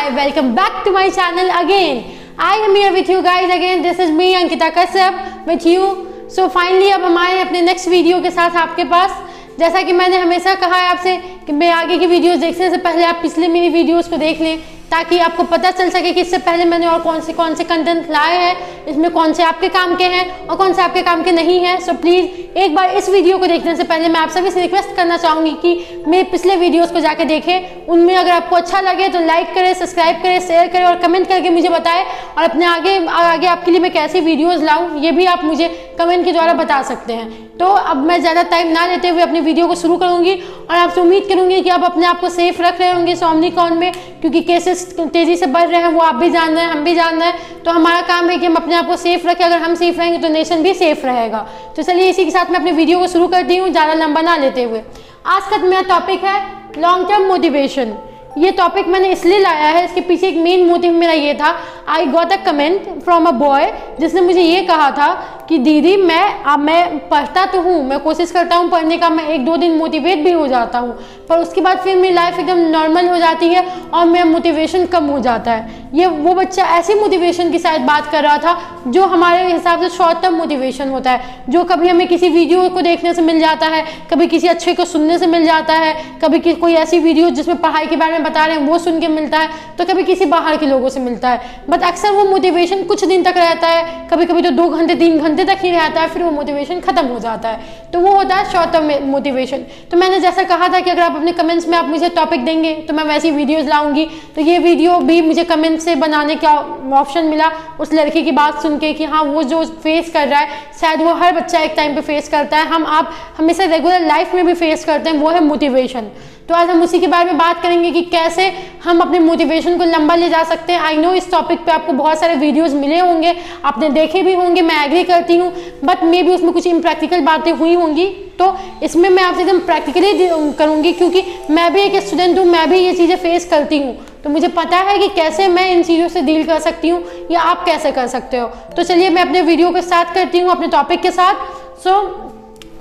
hi, welcome back to my channel again. I am here with you guys again. This is me Ankita Kashyap with you. So finally अब हम आए अपने next video के साथ आपके पास। जैसा कि मैंने हमेशा कहा है आपसे कि मैं आगे की वीडियोस देखने से पहले आप पिछले मेरी वीडियोस को देख लें, ताकि आपको पता चल सके कि इससे पहले मैंने और कौन से कंटेंट लाए हैं, इसमें कौन से आपके काम के हैं और कौन से आपके काम के नहीं हैं। सो प्लीज़ एक बार इस वीडियो को देखने से पहले मैं आप सभी से रिक्वेस्ट करना चाहूँगी कि मेरे पिछले वीडियोस को जाके देखें। उनमें अगर आपको अच्छा लगे तो लाइक करें, सब्सक्राइब करें, शेयर करें और कमेंट करके मुझे बताएं। और अपने आगे आपके लिए मैं कैसी वीडियोज़ लाऊँ ये भी आप मुझे कमेंट के द्वारा बता सकते हैं। तो अब मैं ज़्यादा टाइम ना लेते हुए अपनी वीडियो को शुरू करूँगी और आपसे उम्मीद करूँगी कि आप अपने आप को सेफ रख रहे होंगे ओमिक्रॉन में, क्योंकि केसेस तेज़ी से बढ़ रहे हैं, वो आप भी जान रहे हैं, हम भी जान रहे हैं। तो हमारा काम है कि हम अपने आप को सेफ रखें। अगर हम सेफ रहेंगे तो नेशन भी सेफ रहेगा। तो चलिए इसी के साथ मैं अपने वीडियो को शुरू करती हूँ, ज़्यादा लंबा ना लेते हुए। आज का मेरा टॉपिक है लॉन्ग टर्म मोटिवेशन। ये टॉपिक मैंने इसलिए लाया है, इसके पीछे एक मेन मोटिव मेरा ये था। I got a comment from a boy जिसने मुझे ये कहा था कि दीदी मैं पढ़ता तो हूँ, मैं कोशिश करता हूँ पढ़ने का, मैं 1-2 दिन मोटिवेट भी हो जाता हूँ, पर उसके बाद फिर मेरी लाइफ एकदम नॉर्मल हो जाती है और मेरा मोटिवेशन कम हो जाता है। ये वो बच्चा ऐसी मोटिवेशन की शायद बात कर रहा था जो हमारे हिसाब से शॉर्ट टर्म मोटिवेशन होता है, जो कभी हमें किसी वीडियो को देखने से मिल जाता है, कभी किसी अच्छे को सुनने से मिल जाता है, कभी कोई ऐसी वीडियो जिसमें पढ़ाई के बारे में बता रहे हैं वो सुन के मिलता है, तो कभी किसी बाहर के लोगों से मिलता है। बट अक्सर वो मोटिवेशन कुछ दिन तक रहता है, कभी कभी तो 2 घंटे 3 घंटे तक ही रहता है, फिर वो मोटिवेशन खत्म हो जाता है। तो वो होता है शॉर्ट टर्म मोटिवेशन। तो मैंने जैसा कहा था कि अगर आप अपने कमेंट्स में आप मुझे टॉपिक देंगे तो मैं वैसी वीडियोज़ लाऊंगी। तो ये वीडियो भी मुझे कमेंट से बनाने का ऑप्शन मिला उस लड़के की बात सुन के कि हाँ, वो जो फेस कर रहा है शायद वो हर बच्चा एक टाइम पे फेस करता है, आप हमेशा रेगुलर लाइफ में भी फेस करते हैं, वो है मोटिवेशन। तो आज हम उसी के बारे में बात करेंगे कि कैसे हम अपने मोटिवेशन को लंबा ले जा सकते हैं। आई नो इस टॉपिक पे आपको बहुत सारे वीडियोस मिले होंगे, आपने देखे भी होंगे, मैं एग्री करती हूँ, बट मे भी उसमें कुछ इम्प्रैक्टिकल बातें हुई होंगी। तो इसमें मैं आपसे एकदम प्रैक्टिकली करूँगी, क्योंकि मैं भी एक स्टूडेंट हूँ, मैं भी ये चीज़ें फेस करती हूँ, तो मुझे पता है कि कैसे मैं इन चीज़ों से डील कर सकती हूँ या आप कैसे कर सकते हो। तो चलिए मैं अपने वीडियो को स्टार्ट करती हूँ अपने टॉपिक के साथ।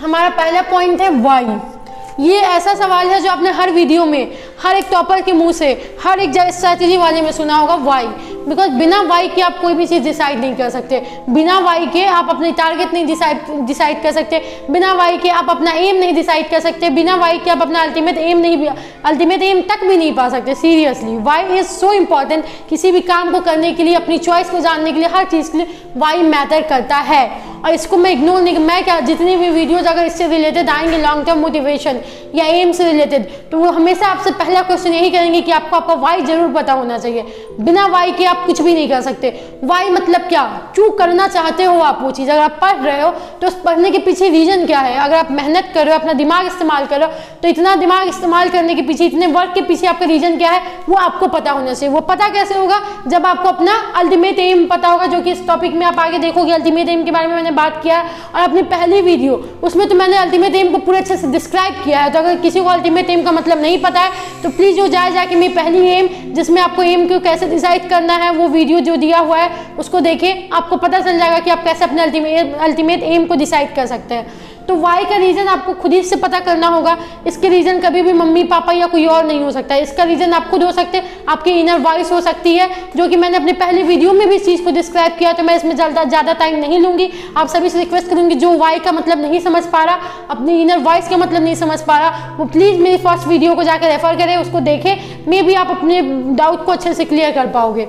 हमारा पहला पॉइंट है वाई। ये ऐसा सवाल है जो आपने हर वीडियो में, हर एक टॉपर के मुंह से, हर एक स्ट्रैटेजी वाले में सुना होगा, वाई। बिकॉज बिना वाई के आप कोई भी चीज़ डिसाइड नहीं कर सकते, बिना वाई के आप अपनी टारगेट नहीं डिसाइड कर सकते, बिना वाई के आप अपना एम नहीं डिसाइड कर सकते, बिना वाई के आप अपना अल्टीमेट एम तक भी नहीं पा सकते। Seriously why is so important. किसी भी काम को करने के लिए, अपनी चॉइस को जानने के लिए, हर चीज़ के लिए वाई मैटर करता है। और इसको मैं इग्नोर नहीं, मैं क्या, जितनी भी वीडियोज अगर इससे रिलेटेड आएंगे लॉन्ग टर्म मोटिवेशन या एम से रिलेटेड, तो वो हमेशा आपसे पहला क्वेश्चन यही करेंगे कि आपको आपका वाई जरूर पता होना चाहिए। बिना वाई के आप कुछ भी नहीं कर सकते। वाई मतलब क्या, क्यों करना चाहते हो आप वो चीज़। अगर आप पढ़ रहे हो तो उस पढ़ने के पीछे रीजन क्या है। अगर आप मेहनत कर रहे हो, अपना दिमाग इस्तेमाल कर रहे हो, तो इतना दिमाग इस्तेमाल करने के पीछे, इतने वर्क के पीछे आपका रीजन क्या है, वो आपको पता होना चाहिए। वो पता कैसे होगा, जब आपको अपना अल्टीमेट एम पता होगा, जो कि इस टॉपिक में आप आगे देखोगे। अल्टीमेट एम के बारे में मैंने बात किया है और अपनी पहली वीडियो उसमें तो मैंने अल्टीमेट एम को पूरे अच्छे से डिस्क्राइब किया है। तो अगर किसी को अल्टीमेट एम का मतलब नहीं पता है तो प्लीज़ जो जाके मेरी पहली एम, जिसमें आपको एम को कैसे डिसाइड करना है, वो वीडियो जो दिया हुआ है उसको देखें, आपको पता चल जाएगा कि आप कैसे अपने अल्टीमेट एम को डिसाइड कर सकते हैं। तो वाई का रीज़न आपको खुद ही से पता करना होगा। इसके रीज़न कभी भी मम्मी पापा या कोई और नहीं हो सकता है। इसका रीज़न आप खुद हो सकते हैं, आपकी इनर वॉइस हो सकती है, जो कि मैंने अपने पहले वीडियो में भी इस चीज़ को डिस्क्राइब किया। तो मैं इसमें ज़्यादा टाइम नहीं लूँगी। आप सभी से रिक्वेस्ट करूँगी, जो वाई का मतलब नहीं समझ पा रहा, अपनी इनर वॉइस का मतलब नहीं समझ पा रहा, वो प्लीज़ मेरी फर्स्ट वीडियो को जाकर रेफर करें, उसको देखें, मे भी आप अपने डाउट को अच्छे से क्लियर कर पाओगे।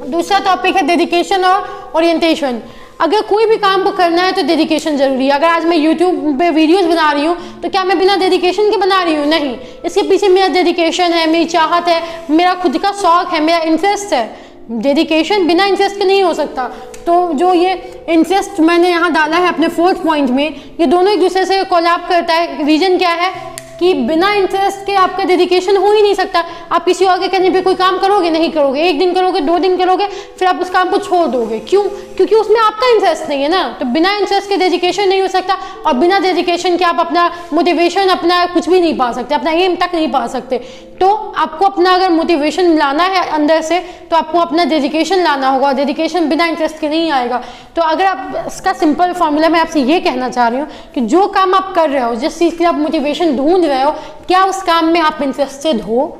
दूसरा टॉपिक है डेडिकेशन और ओरिएंटेशन। अगर कोई भी काम को करना है तो डेडिकेशन जरूरी है। अगर आज मैं यूट्यूब पे वीडियोस बना रही हूँ तो क्या मैं बिना डेडिकेशन के बना रही हूँ? नहीं, इसके पीछे मेरा डेडिकेशन है, मेरी चाहत है, मेरा खुद का शौक है, मेरा इंटरेस्ट है। डेडिकेशन बिना इंटरेस्ट के नहीं हो सकता। तो जो ये इंटरेस्ट मैंने यहाँ डाला है अपने 4th पॉइंट में, ये दोनों एक दूसरे से कोलैब करता है। रीजन क्या है कि बिना इंटरेस्ट के आपका डेडिकेशन हो ही नहीं सकता। आप किसी और के कहने पे कोई काम करोगे? नहीं करोगे। 1 दिन करोगे, 2 दिन करोगे, फिर आप उस काम को छोड़ दोगे। क्यों? क्योंकि उसमें आपका इंटरेस्ट नहीं है ना। तो बिना इंटरेस्ट के डेडिकेशन नहीं हो सकता, और बिना डेडिकेशन के आप अपना मोटिवेशन, अपना कुछ भी नहीं पा सकते, अपना एम तक नहीं पा सकते। तो आपको अपना अगर मोटिवेशन लाना है अंदर से, तो आपको अपना डेडिकेशन लाना होगा। डेडिकेशन बिना इंटरेस्ट के नहीं आएगा। तो अगर आप, इसका सिंपल फॉर्मूला मैं आपसे ये कहना चाह रही हूँ कि जो काम आप कर रहे हो, जिस चीज़ की आप मोटिवेशन ढूंढ रहे हो, क्या उस काम में आप इंटरेस्टेड हो?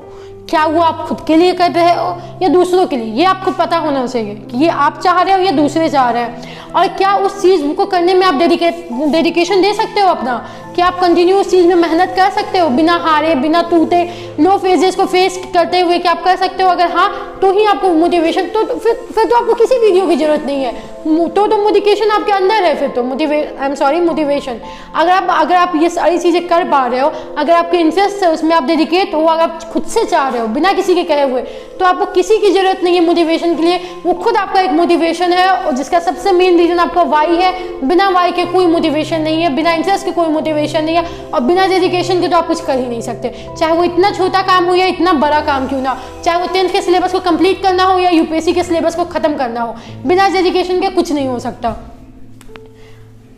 क्या वो आप खुद के लिए कर रहे हो या दूसरों के लिए, ये आपको पता होना चाहिए कि ये आप चाह रहे हो या दूसरे चाह रहे हैं। और क्या उस चीज़ को करने में आप डेडिकेशन दे सकते हो अपना, कि आप कंटिन्यू उस चीज़ में मेहनत कर सकते हो बिना हारे, बिना टूटे, लो फेजेस को फेस करते हुए, कि आप कर सकते हो। अगर हाँ तो ही आपको मोटिवेशन, तो फिर तो आपको किसी वीडियो की जरूरत नहीं है, तो मोटिवेशन आपके अंदर है। फिर तो मोटिवेशन अगर आप ये सारी चीज़ें कर पा रहे हो, अगर आपके इंटरेस्ट है उसमें, आप डेडिकेट हो, अगर आप खुद से चाह रहे हो बिना किसी के कहे हुए, तो आपको किसी की जरूरत नहीं है मोटिवेशन के लिए। वो खुद आपका एक मोटिवेशन है, और जिसका सबसे मेन रीजन आपका वाई है। बिना वाई के कोई मोटिवेशन नहीं है, बिना इंटरेस्ट के कोई मोटिवेशन नहीं है, और बिना डेडिकेशन के तो आप कुछ कर ही नहीं सकते। चाहे वो इतना छोटा काम हो या इतना बड़ा काम क्यों ना, चाहे वो 10th के सिलेबस को कंप्लीट करना हो या यूपीएससी के सिलेबस को खत्म करना हो, बिना डेडिकेशन के कुछ नहीं हो सकता।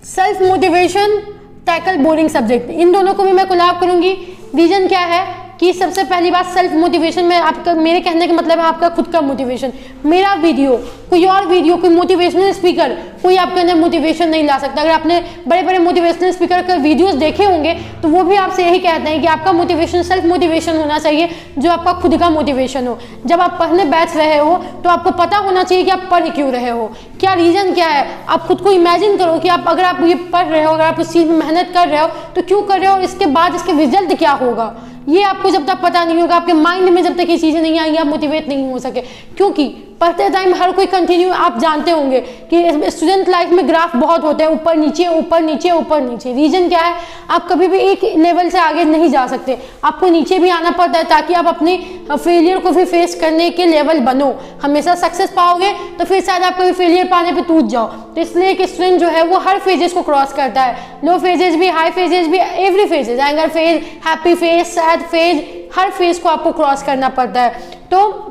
Self motivation, tackle boring subject, इन दोनों को भी मैं कोलैब करूंगी। रीजन क्या है कि सबसे पहली बात सेल्फ मोटिवेशन में आपका, मेरे कहने का मतलब है आपका खुद का मोटिवेशन। मेरा वीडियो, कोई और वीडियो, कोई मोटिवेशनल स्पीकर, कोई आपके अंदर मोटिवेशन नहीं ला सकता। अगर आपने बड़े बड़े मोटिवेशनल स्पीकर के वीडियोस देखे होंगे तो वो भी आपसे यही कहते हैं कि आपका मोटिवेशन सेल्फ मोटिवेशन होना चाहिए, जो आपका खुद का मोटिवेशन हो। जब आप पढ़ने बैठ रहे हो तो आपको पता होना चाहिए कि आप पढ़ क्यों रहे हो, क्या रीजन क्या है। आप खुद को इमेजिन करो कि अगर आप ये पढ़ रहे हो, अगर आप उस चीज़ में मेहनत कर रहे हो तो क्यों कर रहे हो, और इसके बाद इसके रिजल्ट क्या होगा, ये आपको जब तक पता नहीं होगा, आपके माइंड में जब तक ये चीज़ें नहीं आएंगी, आप मोटिवेट नहीं हो सके। क्योंकि पढ़ते टाइम हर कोई कंटिन्यू, आप जानते होंगे कि स्टूडेंट लाइफ में ग्राफ बहुत होते हैं, ऊपर नीचे ऊपर नीचे ऊपर नीचे। रीजन क्या है, आप कभी भी एक लेवल से आगे नहीं जा सकते, आपको नीचे भी आना पड़ता है ताकि आप अपने फेलियर को भी फेस करने के लेवल बनो। हमेशा सक्सेस पाओगे तो फिर शायद आप कभी फेलियर पाने पे टूट जाओ। तो इसलिए एक स्टूडेंट जो है वो हर फेजेस को क्रॉस करता है, लो फेजेस भी, हाई फेजेस भी, every phases, anger phase, happy phase, sad phase, हर फेज को आपको क्रॉस करना पड़ता है। तो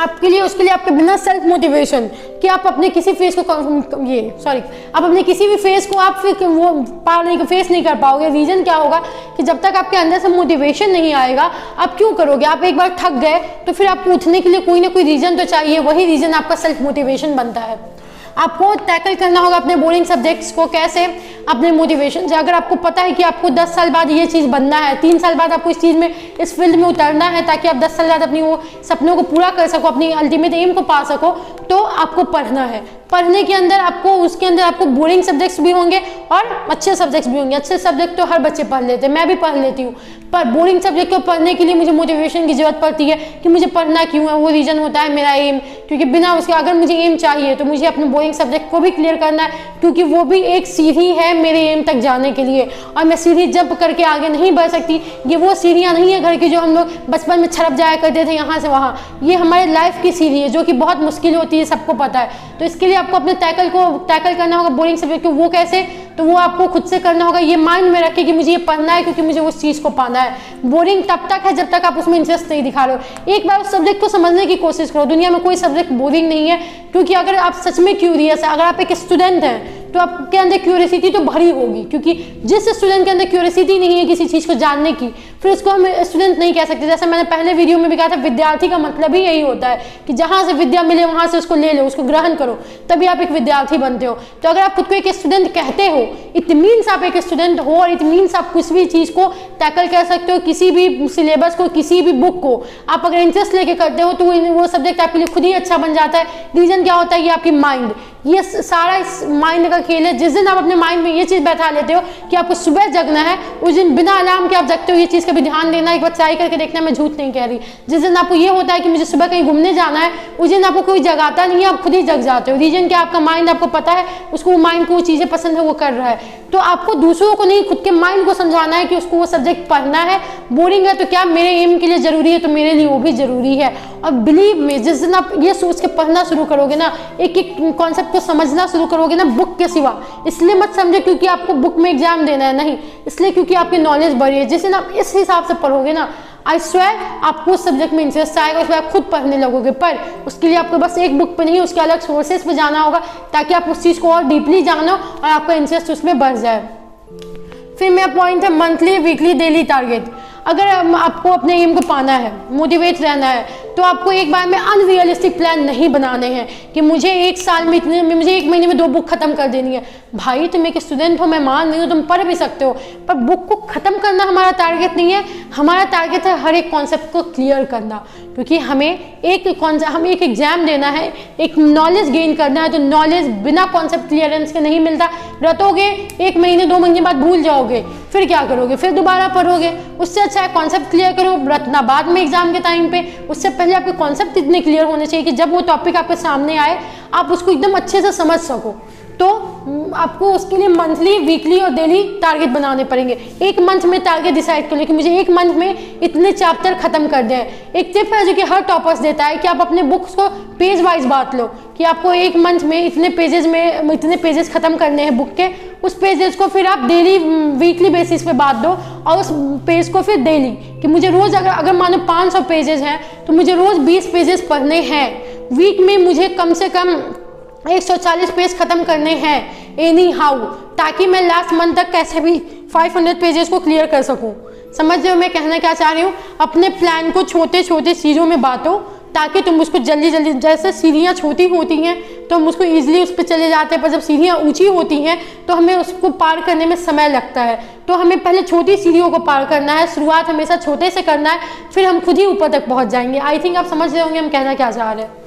आपके लिए, उसके लिए आपके बिना सेल्फ मोटिवेशन कि आप अपने किसी फेस को आप अपने किसी भी फेस को आप फिर वो फेस नहीं कर पाओगे। रीजन क्या होगा कि जब तक आपके अंदर से मोटिवेशन नहीं आएगा, आप क्यों करोगे। आप एक बार थक गए तो फिर आपको उठने के लिए कोई ना कोई रीजन तो चाहिए, वही रीजन आपका सेल्फ मोटिवेशन बनता है। आपको टैकल करना होगा अपने बोरिंग सब्जेक्ट्स को, कैसे, अपने मोटिवेशन से। अगर आपको पता है कि आपको 10 साल बाद ये चीज़ बनना है, 3 साल बाद आपको इस चीज़ में, इस फील्ड में उतरना है, ताकि आप 10 साल बाद अपनी वो सपनों को पूरा कर सको, अपनी अल्टीमेट एम को पा सको, तो आपको पढ़ना है। पढ़ने के अंदर आपको, उसके अंदर आपको बोरिंग सब्जेक्ट्स भी होंगे और अच्छे सब्जेक्ट्स भी होंगे। अच्छे सब्जेक्ट तो हर बच्चे पढ़ लेते हैं, मैं भी पढ़ लेती हूँ, पर बोरिंग सब्जेक्ट को पढ़ने के लिए मुझे मोटिवेशन की जरूरत पड़ती है कि मुझे पढ़ना क्यों है। वो रीज़न होता है मेरा एम, क्योंकि बिना उसके, अगर मुझे एम चाहिए तो मुझे अपने बोरिंग सब्जेक्ट को भी क्लियर करना है, क्योंकि वो भी एक सीढ़ी है मेरे एम तक जाने के लिए। और मैं सीढ़ी जंप करके आगे नहीं बढ़ सकती। ये वो सीढ़ियाँ नहीं है घर की जो हम लोग बचपन में छड़प जाया करते थे यहाँ से वहाँ। ये हमारे लाइफ की सीढ़ी है जो कि बहुत मुश्किल होती है, सबको पता है। तो इसके लिए आपको अपने टैकल करना होगा बोरिंग सब्जेक्ट को। वो कैसे, तो वो आपको खुद से करना होगा। ये माइंड में रखे कि मुझे ये पढ़ना है क्योंकि मुझे उस चीज़ को पाना है। बोरिंग तब तक है जब तक आप उसमें इंटरेस्ट नहीं दिखा रहे हो। एक बार उस सब्जेक्ट को समझने की कोशिश करो। दुनिया में कोई सब्जेक्ट बोरिंग नहीं है, क्योंकि अगर आप सच में क्यूरियस है, अगर आप एक स्टूडेंट हैं तो आपके अंदर क्यूरियसिटी तो भरी होगी, क्योंकि जिस स्टूडेंट के अंदर क्यूरियसिटी नहीं है किसी चीज़ को जानने की, फिर उसको हम स्टूडेंट नहीं कह सकते। जैसे मैंने पहले वीडियो में भी कहा था, विद्यार्थी का मतलब ही यही होता है कि जहाँ से विद्या मिले वहाँ से उसको ले लो, उसको ग्रहण करो, तभी आप एक विद्यार्थी बनते हो। तो अगर आप खुद को एक स्टूडेंट कहते हो, इट मीन्स आप एक स्टूडेंट हो, और इट मीन्स आप किसी भी चीज़ को टैकल कर सकते हो, किसी भी सिलेबस को, किसी भी बुक को आप अगर इंटरेस्ट लेके करते हो तो वो सब्जेक्ट आपके लिए खुद ही अच्छा बन जाता है। रीज़न क्या होता है, ये आपकी माइंड, ये सारा इस माइंड का खेल है। जिस दिन आप अपने माइंड में ये चीज़ बैठा लेते हो कि आपको सुबह जगना है, उस दिन बिना अलार्म के आप जगते हो। ये चीज़ का भी ध्यान देना, एक बार ट्राई करके देखना, मैं झूठ नहीं कह रही। जिस दिन आपको ये होता है कि मुझे सुबह कहीं घूमने जाना है, उस दिन आपको कोई जगाता नहीं है, आप खुद ही जग जाते हो। रीजन क्या, आपका माइंड, आपको पता है उसको, माइंड को वो चीज़ें पसंद है, वो कर रहा है। तो आपको दूसरों को नहीं, खुद के माइंड को समझाना है कि उसको वो सब्जेक्ट पढ़ना है। बोरिंग है तो क्या, मेरे एम के लिए जरूरी है तो मेरे लिए वो भी जरूरी है। और बिलीव में, जिस दिन आप ये सोच के पढ़ना शुरू करोगे ना, एक एक कॉन्सेप्ट को समझना शुरू करोगे ना, बुक के सिवा, इसलिए मत समझे क्योंकि आपको बुक में एग्जाम देना है, नहीं, इसलिए क्योंकि आपकी नॉलेज बढ़ी है। जिस दिन आप इस हिसाब से पढ़ोगे ना, आई स्वेयर आपको उस सब्जेक्ट में इंटरेस्ट आएगा, उसमें आप खुद पढ़ने लगोगे। पर उसके लिए आपको बस एक बुक पे नहीं, उसके अलग सोर्सेज पे जाना होगा, ताकि आप उस चीज़ को और डीपली जानो और आपका इंटरेस्ट उसमें बढ़ जाए। फिर मेरा पॉइंट है मंथली, वीकली, डेली टारगेट। अगर आपको अपने एम को पाना है, मोटिवेट रहना है, तो आपको एक बार में अनरियलिस्टिक प्लान नहीं बनाने हैं कि मुझे एक साल में इतने में, मुझे एक महीने में 2 बुक खत्म कर देनी है। भाई तुम एक स्टूडेंट हो, मैं मान रही हूँ, तुम पढ़ भी सकते हो, पर बुक को खत्म करना हमारा टारगेट नहीं है। हमारा टारगेट है हर एक कॉन्सेप्ट को क्लियर करना, क्योंकि हमें एक एग्जाम देना है, एक नॉलेज गेन करना है। तो नॉलेज बिना कॉन्सेप्ट क्लियरेंस के नहीं मिलता। रटोगे 1 महीने 2 महीने बाद भूल जाओगे, फिर क्या करोगे, फिर दोबारा पढ़ोगे। उससे अच्छा है कॉन्सेप्ट क्लियर करो, रटना बाद में एग्जाम के टाइम पे। उससे पहले आपके कॉन्सेप्ट इतने क्लियर होने चाहिए कि जब वो टॉपिक आपके सामने आए आप उसको एकदम अच्छे से समझ सको। तो आपको उसके लिए मंथली, वीकली और डेली टारगेट बनाने पड़ेंगे। एक मंथ में टारगेट डिसाइड कर लो कि मुझे एक मंथ में इतने चैप्टर खत्म कर दें। एक टिप है जो कि हर टॉपर्स देता है कि आप अपने बुक्स को पेज वाइज बांट लो कि आपको एक मंथ में इतने पेजेस खत्म करने हैं बुक के। उस पेजेस को फिर आप डेली, वीकली बेसिस पे बांट दो और उस पेज को फिर डेली, कि मुझे रोज अगर मानो 500 पेजेस हैं तो मुझे रोज 20 पेजेस पढ़ने हैं। वीक में मुझे कम से कम 140 पेज खत्म करने हैं एनी हाउ, ताकि मैं लास्ट मंथ तक कैसे भी 500 पेजेस को क्लियर कर सकूं। समझ रहे हो मैं कहना क्या चाह रही हूँ? अपने प्लान को छोटे छोटे चीज़ों में बांटो ताकि तुम उसको जल्दी जल्दी, जैसे सीढ़ियाँ छोटी होती हैं तो हम उसको ईजिली उस पर चले जाते हैं, पर जब सीढ़ियाँ ऊंची होती हैं तो हमें उसको पार करने में समय लगता है। तो हमें पहले छोटी सीढ़ियों को पार करना है, शुरुआत हमेशा छोटे से करना है, फिर हम खुद ही ऊपर तक पहुँच जाएंगे। आई थिंक आप समझ रहे होंगे हम कहना क्या चाह रहे हैं।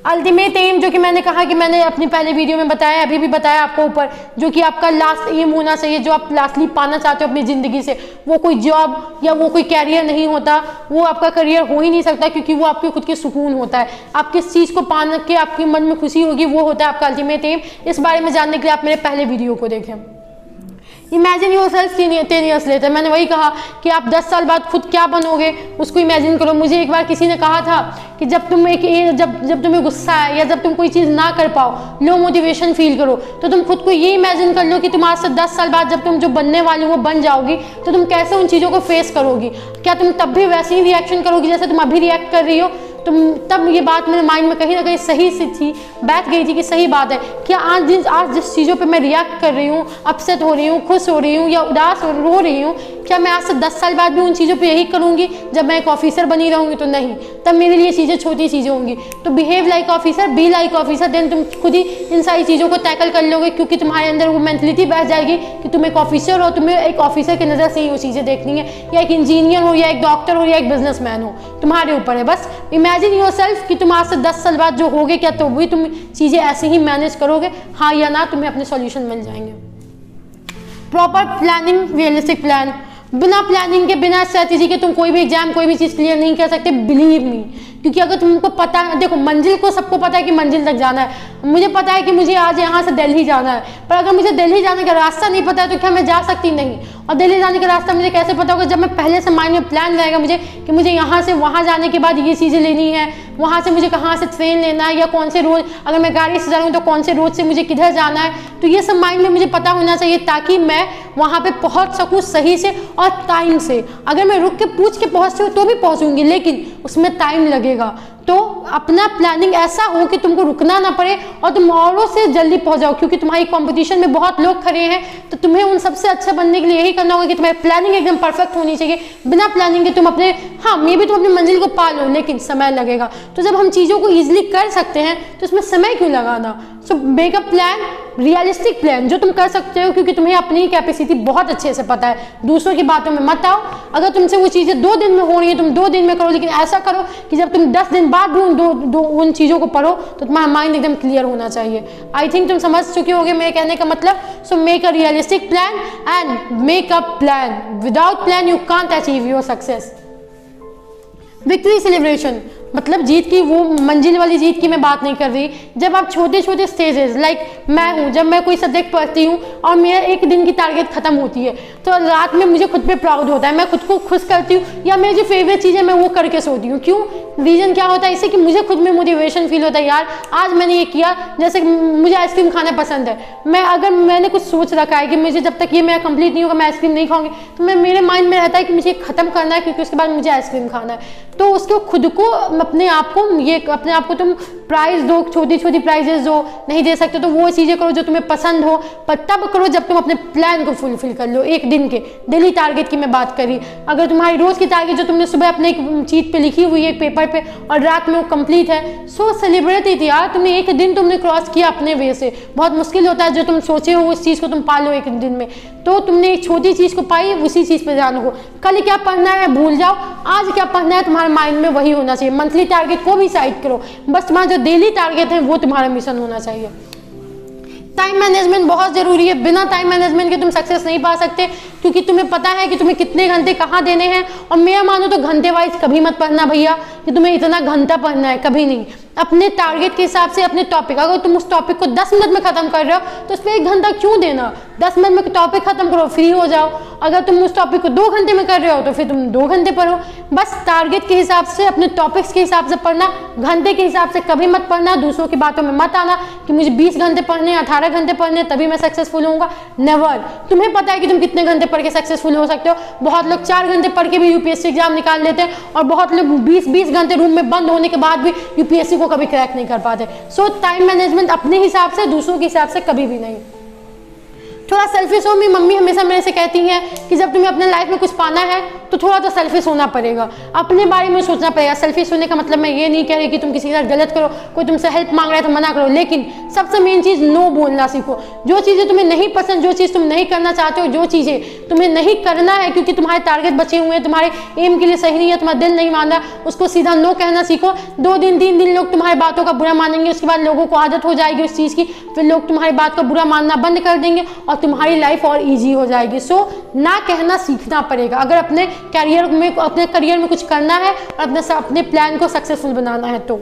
अल्टीमेट एम, जो कि मैंने कहा कि मैंने अपनी पहले वीडियो में बताया, अभी भी बताया आपको ऊपर, जो कि आपका लास्ट एम होना चाहिए, जो आप लास्टली पाना चाहते हो अपनी ज़िंदगी से। वो कोई जॉब या वो कोई कैरियर नहीं होता, वो आपका करियर हो ही नहीं सकता, क्योंकि वो आपके खुद के सुकून होता है। आप किस चीज़ को पाने के आपके मन में खुशी होगी, वो होता है आपका अल्टीमेट एम। इस बारे में जानने के लिए आप मेरे पहले वीडियो को देखें। इमेजिन योरसेल्फ 10 years later, मैंने वही कहा कि आप 10 साल बाद खुद क्या बनोगे उसको इमेजिन करो। मुझे एक बार किसी ने कहा था कि जब तुम्हें गुस्सा है या जब तुम कोई चीज़ ना कर पाओ, लो मोटिवेशन फील करो, तो तुम खुद को ये इमेजिन कर लो कि तुम आज से 10 साल बाद जब तुम जो बनने वाली वो बन जाओगी तो तुम कैसे उन चीज़ों को फेस करोगी। क्या तुम तब भी वैसे ही रिएक्शन करोगी जैसे तुम अभी रिएक्ट कर रही हो? तब ये बात मेरे माइंड में कहीं ना कहीं सही सी थी, बैठ गई थी कि सही बात है। क्या आज जिस चीज़ों पे मैं रिएक्ट कर रही हूँ, अपसेट हो रही हूँ, खुश हो रही हूँ या उदास रो रही हूँ, क्या मैं आज से 10 साल बाद भी उन चीज़ों पे यही करूँगी जब मैं एक ऑफिसर बनी रहूँगी? तो नहीं, तब मेरे लिए चीज़ें छोटी चीज़ें होंगी। तो behave like officer, be like officer, then तुम खुद ही इन सारी चीज़ों को टैकल कर लोगे, क्योंकि तुम्हारे अंदर वो मेंटलिटी बैठ जाएगी कि तुम एक ऑफिसर हो, तुम्हें एक ऑफिसर की नज़र से ही वो चीज़ें देखनी है, या एक इंजीनियर हो या एक डॉक्टर हो या एक बिजनेसमैन हो, तुम्हारे ऊपर है। बस इमेजिन योरसेल्फ कि तुम आज से 10 साल बाद जो होगे, क्या तो भी तुम चीज़ें ऐसे ही मैनेज करोगे, हाँ या ना, तुम्हें अपने सॉल्यूशन मिल जाएंगे। Proper planning, realistic plan. बिना प्लानिंग के, बिना स्ट्रेटेजी के तुम कोई भी एग्जाम, कोई भी चीज़ क्लियर नहीं कर सकते, बिलीव मी। क्योंकि अगर तुमको पता है, देखो मंजिल को सबको पता है कि मंजिल तक जाना है। मुझे पता है कि मुझे आज यहाँ से दिल्ली जाना है, पर अगर मुझे दिल्ली जाने का रास्ता नहीं पता है तो क्या मैं जा सकती? नहीं। और दिल्ली जाने का रास्ता मुझे कैसे पता होगा? जब मैं पहले से माइंड में प्लान रहेगा मुझे कि मुझे यहाँ से वहाँ जाने के बाद ये चीज़ें लेनी है, वहाँ से मुझे कहाँ से ट्रेन लेना है, या कौन से रोड, अगर मैं गाड़ी से जा रही हूँ तो कौन से रोड से मुझे किधर जाना है। तो ये सब माइंड में मुझे पता होना चाहिए ताकि मैं वहाँ पे पहुँच सकूँ सही से और टाइम से। अगर मैं रुक के पूछ के पहुँचती हूँ तो भी पहुँचूँगी, लेकिन उसमें टाइम लगेगा। तो अपना प्लानिंग ऐसा हो कि तुमको रुकना ना पड़े और तुम औरों से जल्दी पहुंच जाओ, क्योंकि तुम्हारी कंपटीशन में बहुत लोग खड़े हैं। तो तुम्हें उन सबसे अच्छा बनने के लिए यही करना होगा कि तुम्हारी प्लानिंग एकदम परफेक्ट होनी चाहिए। बिना प्लानिंग के तुम अपने, हाँ मे भी तुम अपनी मंजिल को पा लो, लेकिन समय लगेगा। तो जब हम चीज़ों को ईजिली कर सकते हैं तो उसमें समय क्यों लगाना? So make a plan, realistic plan जो तुम कर सकते हो, क्योंकि तुम्हें अपनी कैपेसिटी बहुत अच्छे से पता है। दूसरों की बातों में मत आओ। अगर तुमसे वो चीज़ें 2 दिन में हो रही है, तुम 2 दिन में करो, लेकिन ऐसा करो कि जब तुम 10 दिन बाद भी उन चीज़ों को पढ़ो तो तुम्हारा माइंड एकदम क्लियर होना चाहिए। आई थिंक तुम समझ चुके होगे मेरे कहने का मतलब। So make a realistic plan and make a plan. Without plan you can't achieve your success. Victory celebration, मतलब जीत की, वो मंजिल वाली जीत की मैं बात नहीं कर रही। जब आप छोटे छोटे स्टेजेस, लाइक मैं हूँ, जब मैं कोई सब्जेक्ट पढ़ती हूँ और मेरा एक दिन की टारगेट खत्म होती है तो रात में मुझे खुद पे प्राउड होता है, मैं खुद को खुश करती हूँ, या मेरी जो फेवरेट चीज़ है मैं वो करके सोती हूँ। क्यों? रीज़न क्या होता है इससे कि मुझे खुद में मोटिवेशन फील होता है, यार आज मैंने ये किया। जैसे मुझे आइसक्रीम खाना पसंद है, अगर मैंने कुछ सोच रखा है कि मुझे जब तक ये मेरा कंप्लीट नहीं होगा मैं आइसक्रीम नहीं खाऊंगी, तो मेरे माइंड में रहता है कि मुझे खत्म करना है, क्योंकि उसके बाद मुझे आइसक्रीम खाना है। तो उसको खुद को अपने आप को तुम प्राइज दो, छोटी छोटी प्राइजेस दो, नहीं दे सकते तो वो चीज़ें करो जो तुम्हें पसंद हो, पर तब करो जब तुम अपने प्लान को फुलफिल कर लो। एक दिन के डेली टारगेट की मैं बात करी, अगर तुम्हारी रोज़ की टारगेट जो तुमने सुबह अपने एक चीज़ पे लिखी हुई है एक पेपर पे और रात में वो कंप्लीट है, सो सेलिब्रेट इट यार। तुमने एक दिन तुमने क्रॉस किया अपने वे से। बहुत मुश्किल होता है जो तुम सोचे हो उस चीज़ को तुम पा लो एक दिन में, तो तुमने एक छोटी चीज़ को पाई, उसी चीज़ पे ध्यान रखो। कल क्या पढ़ना है भूल जाओ, आज क्या पढ़ना है तुम्हारे माइंड में वही होना चाहिए। मंथली टारगेट को भी साइड करो, बस तुम्हारा जो डेली टारगेट है वो तुम्हारा मिशन होना चाहिए। टाइम मैनेजमेंट बहुत ज़रूरी है, बिना टाइम मैनेजमेंट के तुम सक्सेस नहीं पा सकते, क्योंकि तुम्हें पता है कि तुम्हें कितने घंटे कहाँ देने हैं। और मेरा मानो तो घंटे वाइज कभी मत पढ़ना भैया कि तुम्हें इतना घंटा पढ़ना है, कभी नहीं। अपने टारगेट के हिसाब से अपने टॉपिक, अगर तुम उस टॉपिक को 10 मिनट में खत्म कर रहे हो तो उस पर 1 घंटा क्यों देना। 10 मिनट में टॉपिक खत्म करो, फ्री हो जाओ। अगर तुम उस टॉपिक को 2 घंटे में कर रहे हो तो फिर तुम 2 घंटे पढ़ो। बस टारगेट के हिसाब से, अपने टॉपिक्स के हिसाब से पढ़ना, घंटे के हिसाब से कभी मत पढ़ना। दूसरों की बातों में मत आना कि मुझे 20 घंटे पढ़ने, 18 घंटे पढ़ने तभी मैं सक्सेसफुल होऊंगा। नेवर। तुम्हें पता है कि तुम कितने घंटे पढ़ के सक्सेसफुल हो सकते हो। बहुत लोग 4 घंटे पढ़ के भी यूपीएससी एग्जाम निकाल लेते हैं, और बहुत लोग 20-20 घंटे रूम में बंद होने के बाद भी यूपीएससी को कभी क्रैक नहीं कर पाते। सो टाइम मैनेजमेंट अपने हिसाब से, दूसरों के हिसाब से कभी भी नहीं। थोड़ा सेल्फिश हो। मेरी मम्मी हमेशा मेरे से कहती हैं कि जब तुम्हें अपने लाइफ में कुछ पाना है तो थोड़ा तो सेल्फिश होना पड़ेगा, अपने बारे में सोचना पड़ेगा। सेल्फिश होने का मतलब मैं ये नहीं कह रही कि तुम किसी के साथ गलत करो, कोई तुमसे हेल्प मांग रहा है तो मना करो, लेकिन सबसे मेन चीज़ नो बोलना सीखो। जो चीज़ें तुम्हें नहीं पसंद, जो चीज़ तुम नहीं करना चाहते हो, जो चीज़ें तुम्हें नहीं करना है क्योंकि तुम्हारे टारगेट बचे हुए हैं, तुम्हारे एम के लिए सही नहीं है, तुम्हारा दिल नहीं मान रहा, उसको सीधा नो कहना सीखो। 2 दिन 3 दिन लोग तुम्हारी बातों का बुरा मानेंगे, उसके बाद लोगों को आदत हो जाएगी उस चीज़ की, फिर लोग तुम्हारी बात का बुरा मानना बंद कर देंगे और तुम्हारी लाइफ और ईजी हो जाएगी। सो ना कहना सीखना पड़ेगा अगर अपने करियर में कुछ करना है और अपने प्लान को सक्सेसफुल बनाना है तो।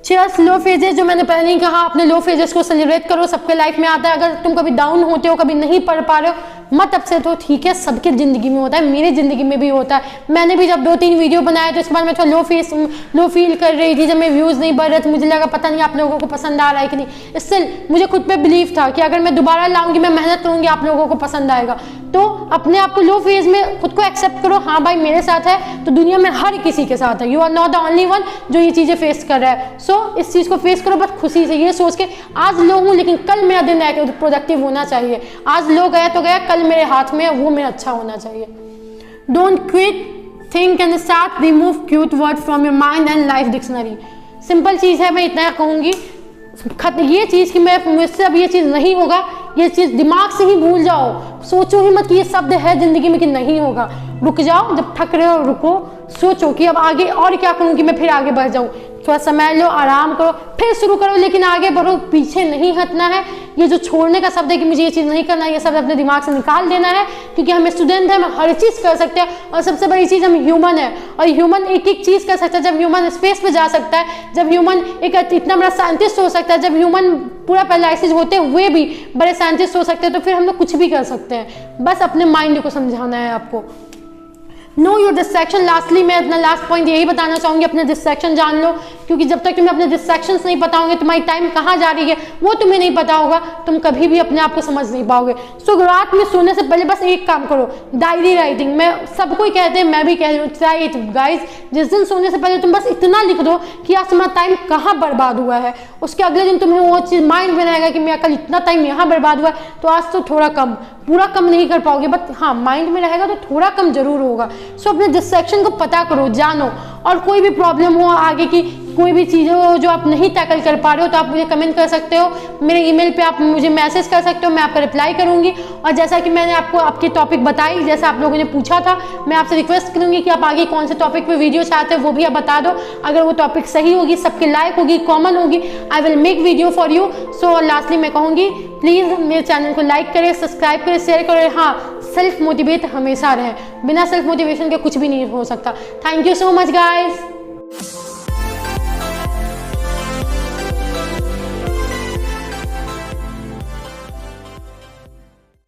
चेयर्स लो फेजेस, जो मैंने पहले ही कहा, अपने लो फेजेस को सेलिब्रेट करो। सबके लाइफ में आता है। अगर तुम कभी डाउन होते हो, कभी नहीं पढ़ पा रहे हो, मत अपसेट हो, ठीक है, सबके ज़िंदगी में होता है, मेरी ज़िंदगी में भी होता है। मैंने भी जब 2-3 वीडियो बनाए तो इसके बाद मैं थोड़ा लो फील कर रही थी, जब मेरे व्यूज़ नहीं बढ़ रहे थे, मुझे लगा पता नहीं आप लोगों को पसंद आ रहा है कि नहीं। स्टिल मुझे खुद पे बिलीव था कि अगर मैं दोबारा लाऊंगी, मैं मेहनत करूँगी, आप लोगों को पसंद आएगा। तो अपने आप को लो फेज में खुद को एक्सेप्ट करो। हाँ भाई, मेरे साथ है तो दुनिया में हर किसी के साथ है, you are not the only one जो ये चीज़ें फेस कर रहा है। सो इस चीज़ को फेस करो बस खुशी से, ये सोच के आज लो हूँ लेकिन कल मेरा दिन प्रोडक्टिव होना चाहिए। आज लो गया तो गया, कल मेरे हाथ में वो मेरा अच्छा होना चाहिए। Don't quit, think and start, remove quit word from your mind and life dictionary. Simple चीज़ है, मैं इतना कहूँगी, ये चीज़ कि मुझसे अब ये चीज़ नहीं होगा, ये चीज़ दिमाग से ही भूल जाओ। सोचो ही मत कि ये शब्द है जिंदगी में कि नहीं होगा। रुक जाओ, जब थक रहे हो रुको, सोचो कि अब आगे और क्या करूँ कि मैं फिर आगे बढ़ जाऊँ। थोड़ा समय लो, आराम करो, फिर शुरू करो, लेकिन आगे बढ़ो, पीछे नहीं हटना है। ये जो छोड़ने का शब्द है कि मुझे ये चीज़ नहीं करना है, ये शब्द अपने दिमाग से निकाल देना है, क्योंकि हम स्टूडेंट हैं, हम हर चीज़ कर सकते हैं। और सबसे बड़ी चीज़, हम ह्यूमन है, और ह्यूमन एक एक चीज़ कर सकता है। जब ह्यूमन स्पेस पे जा सकता है, जब ह्यूमन एक इतना बड़ा साइंटिस्ट हो सकता है, जब ह्यूमन पूरा पैरालिसिस होते हुए भी बड़े साइंटिस्ट हो सकते हैं, तो फिर हम लोग कुछ भी कर सकते हैं। बस अपने माइंड को समझाना है आपको। Know your distraction. लास्टली मैं अपना लास्ट पॉइंट यही बताना चाहूँगी, अपने डिस्ट्रैक्शन जान लो, क्योंकि जब तक तुम्हें अपने डिस्ट्रैक्शंस नहीं पता होंगे, तुम्हारी टाइम कहाँ जा रही है वो तुम्हें नहीं पता होगा, तुम कभी भी अपने आप को समझ नहीं पाओगे। सो रात में सोने से पहले बस एक काम करो, डायरी राइटिंग। मैं सबको ही कहते हैं, मैं भी कह रही हूँ, ट्राई इट गाइज। जिस दिन सोने से पहले तुम बस इतना लिख दो कि आज तुम्हारा टाइम कहाँ बर्बाद हुआ है, उसके अगले दिन तुम्हें वो चीज़ माइंड में रहेगा कि मेरा कल इतना टाइम यहाँ बर्बाद हुआ है, तो आज तो थोड़ा कम, पूरा कम नहीं कर पाओगे, बट हाँ माइंड में रहेगा तो थोड़ा कम जरूर होगा। सो अपने डिस्ट्रैक्शन को पता करो, जानो, और कोई भी प्रॉब्लम हो आगे की, कोई भी चीज़ हो जो आप नहीं टैकल कर पा रहे हो, तो आप मुझे कमेंट कर सकते हो, मेरे ईमेल पे आप मुझे मैसेज कर सकते हो, मैं आपका रिप्लाई करूंगी। और जैसा कि मैंने आपको आपके टॉपिक बताई, जैसा आप लोगों ने पूछा था, मैं आपसे रिक्वेस्ट करूंगी कि आप आगे कौन से टॉपिक पे वीडियो चाहते हो वो भी आप बता दो। अगर वो टॉपिक सही होगी, सबके लायक होगी, कॉमन होगी, I will make video for you. So lastly मैं कहूँगी, प्लीज़ मेरे चैनल को लाइक करें, सब्सक्राइब करें, शेयर करें। हाँ, सेल्फ मोटिवेट हमेशा रहे, बिना सेल्फ मोटिवेशन के कुछ भी नहीं हो सकता। Thank you so much guys.